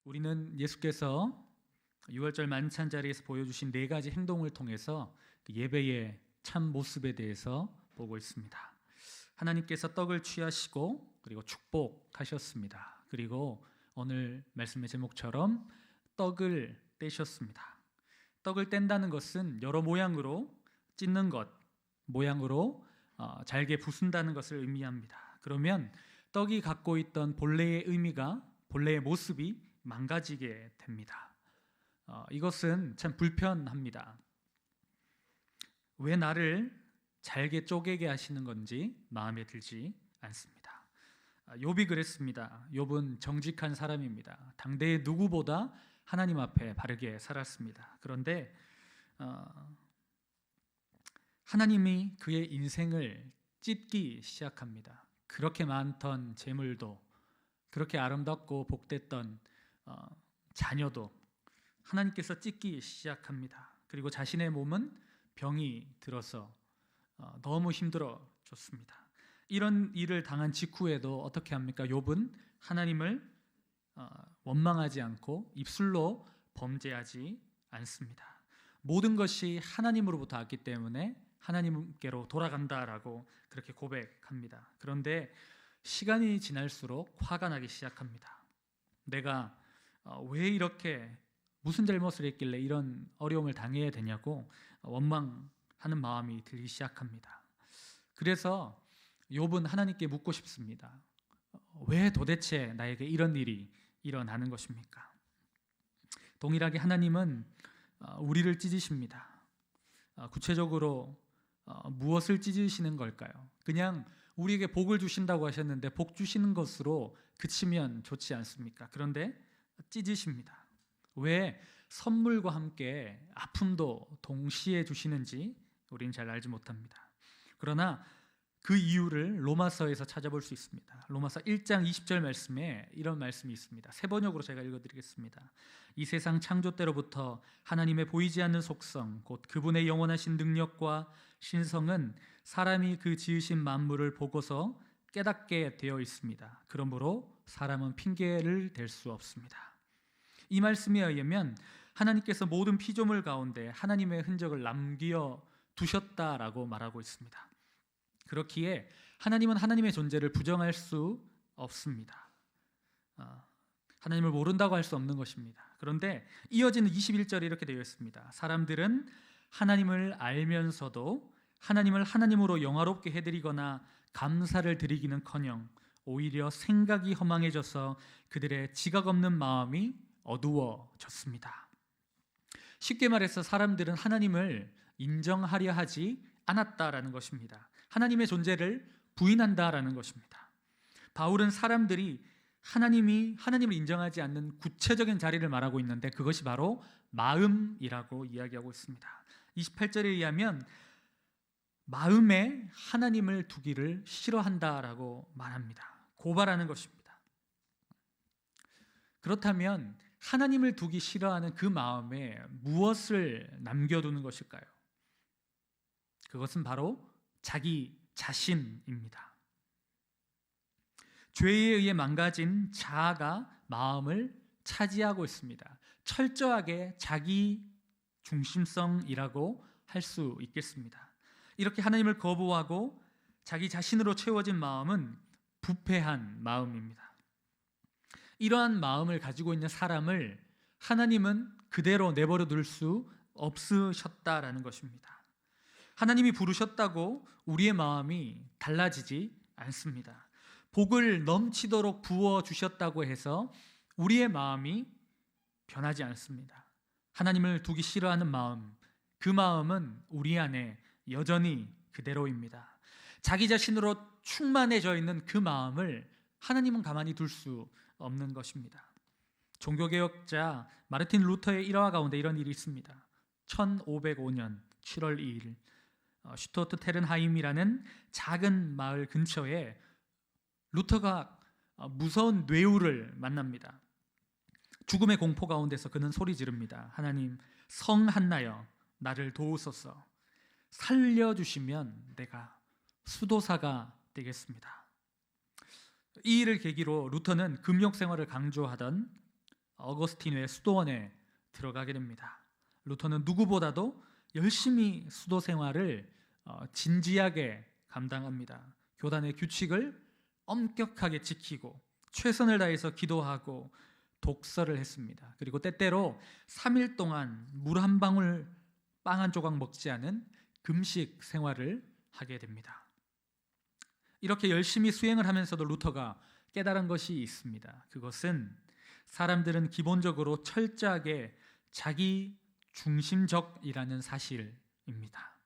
우리는 예수께서 6월절 만찬 자리에서 보여주신 네 가지 행동을 통해서 그 예배의 참 모습에 대해서 보고 있습니다. 하나님께서 떡을 취하시고 그리고 축복하셨습니다. 그리고 오늘 말씀의 제목처럼 떡을 떼셨습니다. 떡을 뗀다는 것은 여러 모양으로 찢는 것, 모양으로 잘게 부순다는 것을 의미합니다. 그러면 떡이 갖고 있던 본래의 의미가, 본래의 모습이 망가지게 됩니다. 이것은 참 불편합니다. 왜 나를 잘게 쪼개게 하시는 건지 마음에 들지 않습니다. 욥이 그랬습니다. 욥은 정직한 사람입니다. 당대의 누구보다 하나님 앞에 바르게 살았습니다. 그런데 하나님이 그의 인생을 찢기 시작합니다. 그렇게 많던 재물도, 그렇게 아름답고 복됐던 자녀도 하나님께서 찢기 시작합니다. 그리고 자신의 몸은 병이 들어서 너무 힘들어졌습니다. 이런 일을 당한 직후에도 어떻게 합니까? 욥은 하나님을 원망하지 않고 입술로 범죄하지 않습니다. 모든 것이 하나님으로부터 왔기 때문에 하나님께로 돌아간다라고 그렇게 고백합니다. 그런데 시간이 지날수록 화가 나기 시작합니다. 내가 왜 이렇게 무슨 잘못을 했길래 이런 어려움을 당해야 되냐고 원망하는 마음이 들기 시작합니다. 그래서 욥은 하나님께 묻고 싶습니다. 왜 도대체 나에게 이런 일이 일어나는 것입니까? 동일하게 하나님은 우리를 찢으십니다. 구체적으로 무엇을 찢으시는 걸까요? 그냥 우리에게 복을 주신다고 하셨는데 복 주시는 것으로 그치면 좋지 않습니까? 그런데 찢으십니다. 왜 선물과 함께 아픔도 동시에 주시는지 우리는 잘 알지 못합니다. 그러나 그 이유를 로마서에서 찾아볼 수 있습니다. 로마서 1장 20절 말씀에 이런 말씀이 있습니다. 세 번역으로 제가 읽어드리겠습니다. 이 세상 창조 때로부터 하나님의 보이지 않는 속성, 곧 그분의 영원하신 능력과 신성은 사람이 그 지으신 만물을 보고서 깨닫게 되어 있습니다. 그러므로 사람은 핑계를 댈 수 없습니다. 이 말씀에 의하면 하나님께서 모든 피조물 가운데 하나님의 흔적을 남겨 두셨다라고 말하고 있습니다. 그렇기에 하나님은 하나님의 존재를 부정할 수 없습니다. 하나님을 모른다고 할 수 없는 것입니다. 그런데 이어지는 21절에 이렇게 되어 있습니다. 사람들은 하나님을 알면서도 하나님을 하나님으로 영화롭게 해드리거나 감사를 드리기는커녕 오히려 생각이 허망해져서 그들의 지각 없는 마음이 어두워졌습니다. 쉽게 말해서 사람들은 하나님을 인정하려 하지 않았다라는 것입니다. 하나님의 존재를 부인한다라는 것입니다. 바울은 사람들이 하나님을 인정하지 않는 구체적인 자리를 말하고 있는데 그것이 바로 마음이라고 이야기하고 있습니다. 28절에 의하면 마음에 하나님을 두기를 싫어한다라고 말합니다. 고발하는 것입니다. 그렇다면 하나님을 두기 싫어하는 그 마음에 무엇을 남겨두는 것일까요? 그것은 바로 자기 자신입니다. 죄에 의해 망가진 자아가 마음을 차지하고 있습니다. 철저하게 자기 중심성이라고 할 수 있겠습니다. 이렇게 하나님을 거부하고 자기 자신으로 채워진 마음은 부패한 마음입니다. 이러한 마음을 가지고 있는 사람을 하나님은 그대로 내버려 둘 수 없으셨다라는 것입니다. 하나님이 부르셨다고 우리의 마음이 달라지지 않습니다. 복을 넘치도록 부어주셨다고 해서 우리의 마음이 변하지 않습니다. 하나님을 두기 싫어하는 마음, 그 마음은 우리 안에 여전히 그대로입니다. 자기 자신으로 충만해져 있는 그 마음을 하나님은 가만히 둘 수 없는 것입니다. 종교개혁자 마르틴 루터의 일화 가운데 이런 일이 있습니다. 1505년 7월 2일 슈토트 테른하임이라는 작은 마을 근처에 루터가 무서운 뇌우를 만납니다. 죽음의 공포 가운데서 그는 소리 지릅니다. 하나님, 성한나여 나를 도우소서. 살려주시면 내가 수도사가 되겠습니다. 이 일을 계기로 루터는 금욕 생활을 강조하던 어거스틴의 수도원에 들어가게 됩니다. 루터는 누구보다도 열심히 수도 생활을 진지하게 감당합니다. 교단의 규칙을 엄격하게 지키고 최선을 다해서 기도하고 독서를 했습니다. 그리고 때때로 3일 동안 물 한 방울, 빵 한 조각 먹지 않은 금식 생활을 하게 됩니다. 이렇게 열심히 수행을 하면서도 루터가 깨달은 것이 있습니다. 그것은 사람들은 기본적으로 철저하게 자기 중심적이라는 사실입니다.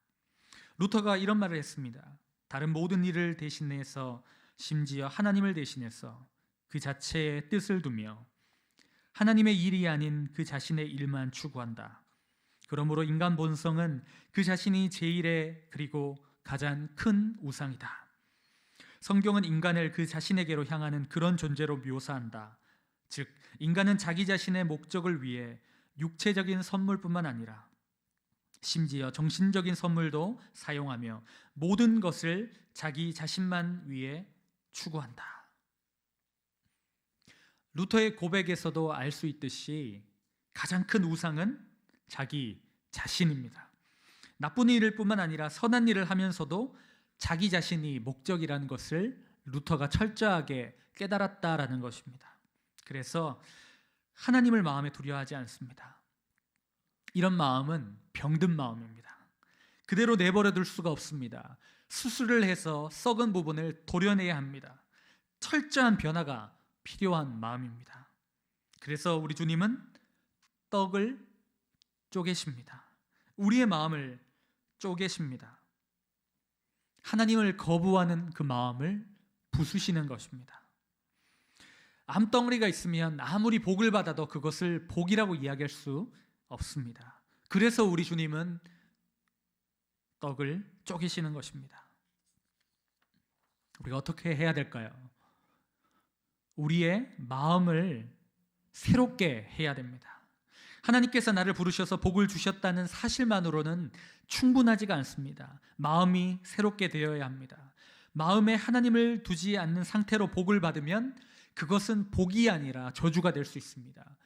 루터가 이런 말을 했습니다. 다른 모든 일을 대신해서, 심지어 하나님을 대신해서 그 자체의 뜻을 두며 하나님의 일이 아닌 그 자신의 일만 추구한다. 그러므로 인간 본성은 그 자신이 제일의 그리고 가장 큰 우상이다. 성경은 인간을 그 자신에게로 향하는 그런 존재로 묘사한다. 즉, 인간은 자기 자신의 목적을 위해 육체적인 선물뿐만 아니라 심지어 정신적인 선물도 사용하며 모든 것을 자기 자신만 위해 추구한다. 루터의 고백에서도 알 수 있듯이 가장 큰 우상은 자기 자신입니다. 나쁜 일을 뿐만 아니라 선한 일을 하면서도 자기 자신이 목적이라는 것을 루터가 철저하게 깨달았다라는 것입니다. 그래서 하나님을 마음에 두려워하지 않습니다. 이런 마음은 병든 마음입니다. 그대로 내버려 둘 수가 없습니다. 수술을 해서 썩은 부분을 도려내야 합니다. 철저한 변화가 필요한 마음입니다. 그래서 우리 주님은 떡을 쪼개십니다. 우리의 마음을 쪼개십니다. 하나님을 거부하는 그 마음을 부수시는 것입니다. 암덩어리가 있으면 아무리 복을 받아도 그것을 복이라고 이야기할 수 없습니다. 그래서 우리 주님은 떡을 쪼개시는 것입니다. 우리가 어떻게 해야 될까요? 우리의 마음을 새롭게 해야 됩니다. 하나님께서 나를 부르셔서 복을 주셨다는 사실만으로는 충분하지가 않습니다. 마음이 새롭게 되어야 합니다. 마음에 하나님을 두지 않는 상태로 복을 받으면 그것은 복이 아니라 저주가 될 수 있습니다.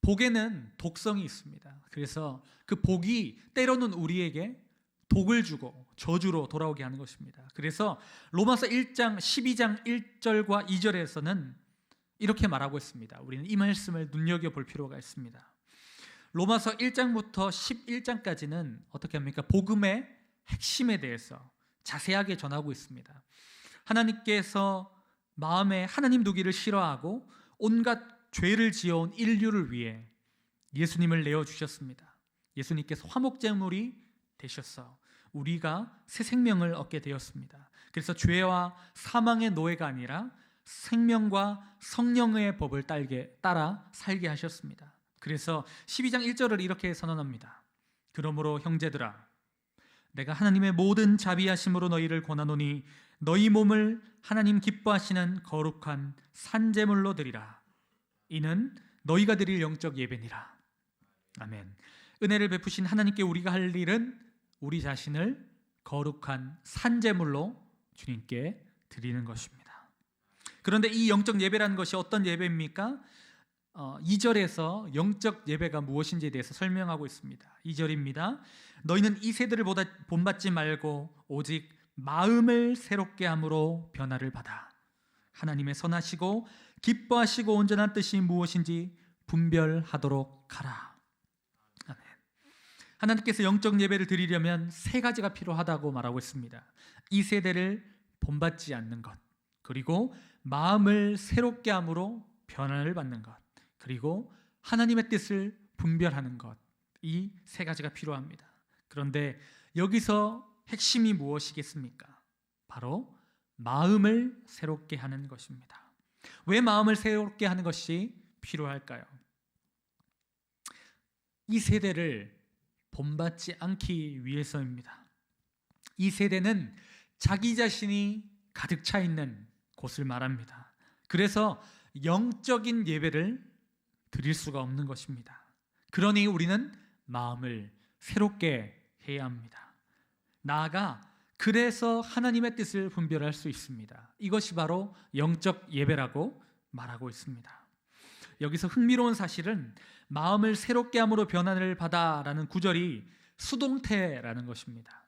복에는 독성이 있습니다. 그래서 그 복이 때로는 우리에게 독을 주고 저주로 돌아오게 하는 것입니다. 그래서 로마서 1장 12장 1절과 2절에서는 이렇게 말하고 있습니다. 우리는 이 말씀을 눈여겨볼 필요가 있습니다. 로마서 1장부터 11장까지는 어떻게 합니까? 복음의 핵심에 대해서 자세하게 전하고 있습니다. 하나님께서 마음에 하나님 두기를 싫어하고 온갖 죄를 지어온 인류를 위해 예수님을 내어주셨습니다. 예수님께서 화목제물이 되셔서 우리가 새 생명을 얻게 되었습니다. 그래서 죄와 사망의 노예가 아니라 생명과 성령의 법을 따라 살게 하셨습니다. 그래서 12장 1절을 이렇게 선언합니다. 그러므로 형제들아, 내가 하나님의 모든 자비하심으로 너희를 권하노니 너희 몸을 하나님 기뻐하시는 거룩한 산제물로 드리라. 이는 너희가 드릴 영적 예배니라. 아멘. 은혜를 베푸신 하나님께 우리가 할 일은 우리 자신을 거룩한 산제물로 주님께 드리는 것입니다. 그런데 이 영적 예배라는 것이 어떤 예배입니까? 2절에서 영적 예배가 무엇인지에 대해서 설명하고 있습니다. 2절입니다. 너희는 이 세대를 본받지 말고 오직 마음을 새롭게 함으로 변화를 받아 하나님의 선하시고 기뻐하시고 온전한 뜻이 무엇인지 분별하도록 하라. 아멘. 하나님께서 영적 예배를 드리려면 세 가지가 필요하다고 말하고 있습니다. 이 세대를 본받지 않는 것, 그리고 마음을 새롭게 함으로 변화를 받는 것, 그리고 하나님의 뜻을 분별하는 것, 이 세 가지가 필요합니다. 그런데 여기서 핵심이 무엇이겠습니까? 바로 마음을 새롭게 하는 것입니다. 왜 마음을 새롭게 하는 것이 필요할까요? 이 세대를 본받지 않기 위해서입니다. 이 세대는 자기 자신이 가득 차 있는 곳을 말합니다. 그래서 영적인 예배를 드릴 수가 없는 것입니다. 그러니 우리는 마음을 새롭게 해야 합니다. 나아가 그래서 하나님의 뜻을 분별할 수 있습니다. 이것이 바로 영적 예배라고 말하고 있습니다. 여기서 흥미로운 사실은 마음을 새롭게 함으로 변화를 받아라는 구절이 수동태라는 것입니다.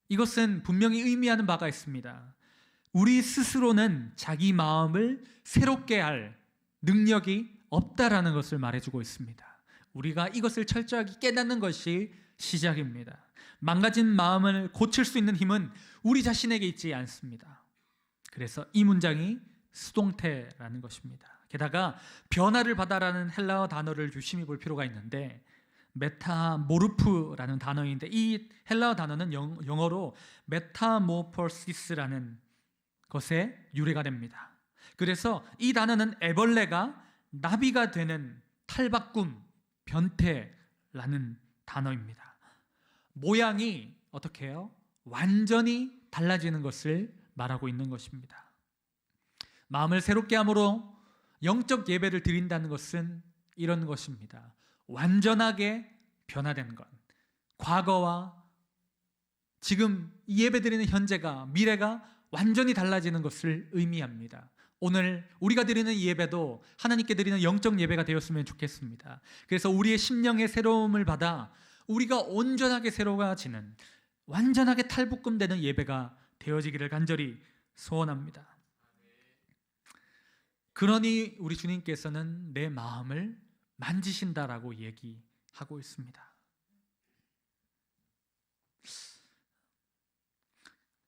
이것은 분명히 의미하는 바가 있습니다. 우리 스스로는 자기 마음을 새롭게 할 능력이 없다라는 것을 말해주고 있습니다. 우리가 이것을 철저하게 깨닫는 것이 시작입니다. 망가진 마음을 고칠 수 있는 힘은 우리 자신에게 있지 않습니다. 그래서 이 문장이 수동태라는 것입니다. 게다가 변화를 받아라는 헬라어 단어를 유심히 볼 필요가 있는데 메타모르프라는 단어인데 이 헬라어 단어는 영어로 메타모포시스라는 것에 유래가 됩니다. 그래서 이 단어는 애벌레가 나비가 되는 탈바꿈, 변태라는 단어입니다. 모양이 어떻게 해요? 완전히 달라지는 것을 말하고 있는 것입니다. 마음을 새롭게 함으로 영적 예배를 드린다는 것은 이런 것입니다. 완전하게 변화된 것. 과거와 지금 예배 드리는 현재가, 미래가 완전히 달라지는 것을 의미합니다. 오늘 우리가 드리는 예배도 하나님께 드리는 영적 예배가 되었으면 좋겠습니다. 그래서 우리의 심령의 새로움을 받아 우리가 온전하게 새로워지는, 완전하게 탈북금되는 예배가 되어지기를 간절히 소원합니다. 그러니 우리 주님께서는 내 마음을 만지신다라고 얘기하고 있습니다.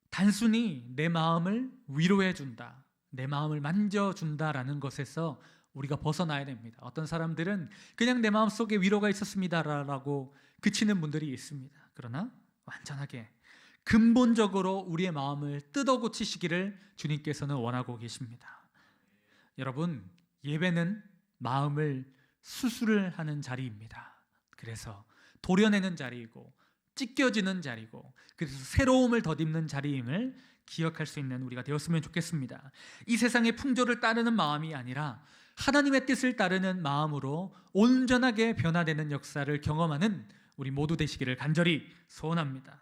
단순히 내 마음을 위로해 준다, 내 마음을 만져준다라는 것에서 우리가 벗어나야 됩니다. 어떤 사람들은 그냥 내 마음속에 위로가 있었습니다라고 그치는 분들이 있습니다. 그러나 완전하게 근본적으로 우리의 마음을 뜯어 고치시기를 주님께서는 원하고 계십니다. 여러분, 예배는 마음을 수술을 하는 자리입니다. 그래서 도려내는 자리이고 찢겨지는 자리고, 그래서 새로움을 덧입는 자리임을 기억할 수 있는 우리가 되었으면 좋겠습니다. 이 세상의 풍조를 따르는 마음이 아니라 하나님의 뜻을 따르는 마음으로 온전하게 변화되는 역사를 경험하는 우리 모두 되시기를 간절히 소원합니다.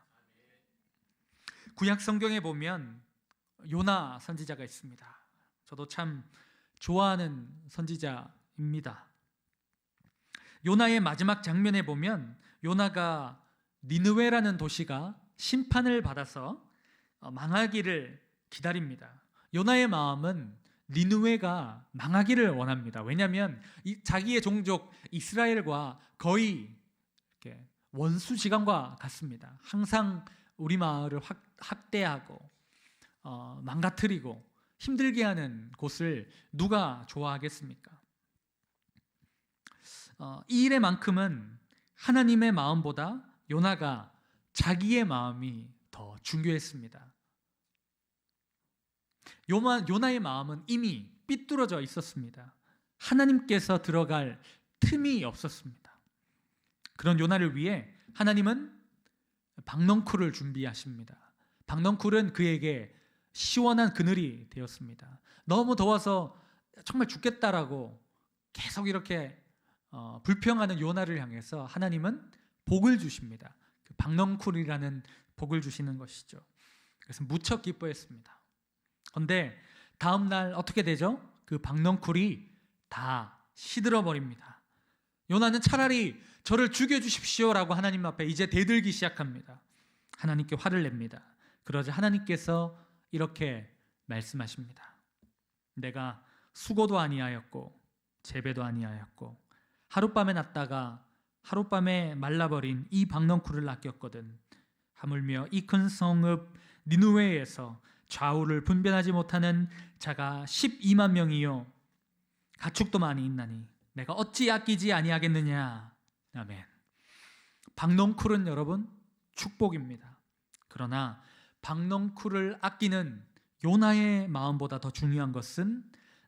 구약 성경에 보면 요나 선지자가 있습니다. 저도 참 좋아하는 선지자입니다. 요나의 마지막 장면에 보면 요나가 니느웨라는 도시가 심판을 받아서 망하기를 기다립니다. 요나의 마음은 니느웨가 망하기를 원합니다. 왜냐하면 자기의 종족 이스라엘과 거의 이렇게 원수지간과 같습니다. 항상 우리 마을을 학대하고 망가뜨리고 힘들게 하는 곳을 누가 좋아하겠습니까? 이 일에만큼은 하나님의 마음보다 요나가 자기의 마음이 더 중요했습니다. 요나의 마음은 이미 삐뚤어져 있었습니다. 하나님께서 들어갈 틈이 없었습니다. 그런 요나를 위해 하나님은 박넝쿨을 준비하십니다. 박넝쿨은 그에게 시원한 그늘이 되었습니다. 너무 더워서 정말 죽겠다라고 계속 이렇게 불평하는 요나를 향해서 하나님은 복을 주십니다. 그 박넝쿨이라는 복을 주시는 것이죠. 그래서 무척 기뻐했습니다. 그런데 다음 날 어떻게 되죠? 그 박넝쿨이 다 시들어 버립니다. 요나는 차라리 저를 죽여주십시오라고 하나님 앞에 이제 대들기 시작합니다. 하나님께 화를 냅니다. 그러자 하나님께서 이렇게 말씀하십니다. 내가 수고도 아니하였고 재배도 아니하였고 하룻밤에 났다가 하룻밤에 말라버린 이 박넝쿨을 아꼈거든. 하물며 이 큰 성읍 니느웨에서 좌우를 분별하지 못하는 자가 12만 명이요 가축도 많이 있나니 내가 어찌 아끼지 아니하겠느냐. 아멘. 박넝쿨은 여러분 축복입니다. 그러나 박넝쿨을 아끼는 요나의 마음보다 더 중요한 것은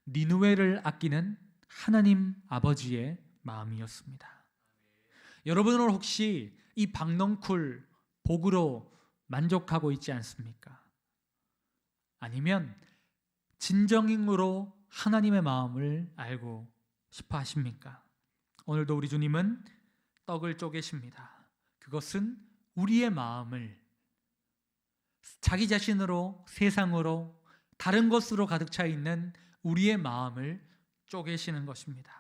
니느웨를 아끼는 하나님 아버지의 마음이었습니다. 여러분은 혹시 이 박넝쿨 복으로 만족하고 있지 않습니까? 아니면 진정으로 하나님의 마음을 알고 싶어 하십니까? 오늘도 우리 주님은 떡을 쪼개십니다. 그것은 우리의 마음을 자기 자신으로, 세상으로, 다른 것으로 가득 차 있는 우리의 마음을 쪼개시는 것입니다.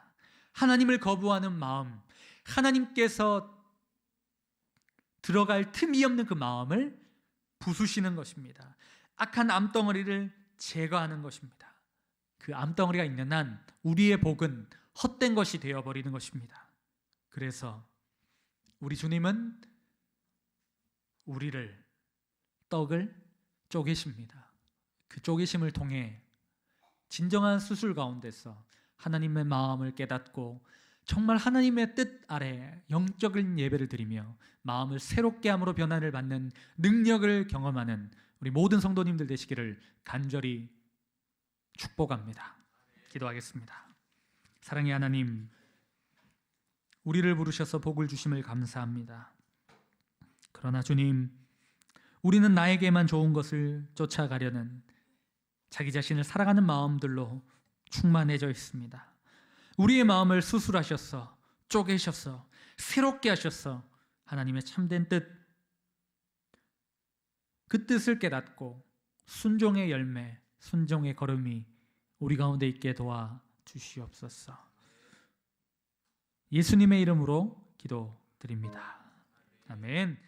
하나님을 거부하는 마음, 하나님께서 들어갈 틈이 없는 그 마음을 부수시는 것입니다. 악한 암덩어리를 제거하는 것입니다. 그 암덩어리가 있는 한 우리의 복은 헛된 것이 되어버리는 것입니다. 그래서 우리 주님은 우리를, 떡을 쪼개십니다. 그 쪼개심을 통해 진정한 수술 가운데서 하나님의 마음을 깨닫고 정말 하나님의 뜻 아래 영적인 예배를 드리며 마음을 새롭게 함으로 변화를 받는 능력을 경험하는 우리 모든 성도님들 되시기를 간절히 축복합니다. 기도하겠습니다. 사랑의 하나님, 우리를 부르셔서 복을 주심을 감사합니다. 그러나 주님, 우리는 나에게만 좋은 것을 쫓아가려는 자기 자신을 살아가는 마음들로 충만해져 있습니다. 우리의 마음을 수술하셔서 쪼개셔서 새롭게 하셔서 하나님의 참된 뜻, 그 뜻을 깨닫고 순종의 열매, 순종의 걸음이 우리 가운데 있게 도와 주시옵소서. 예수님의 이름으로 기도드립니다. 아멘.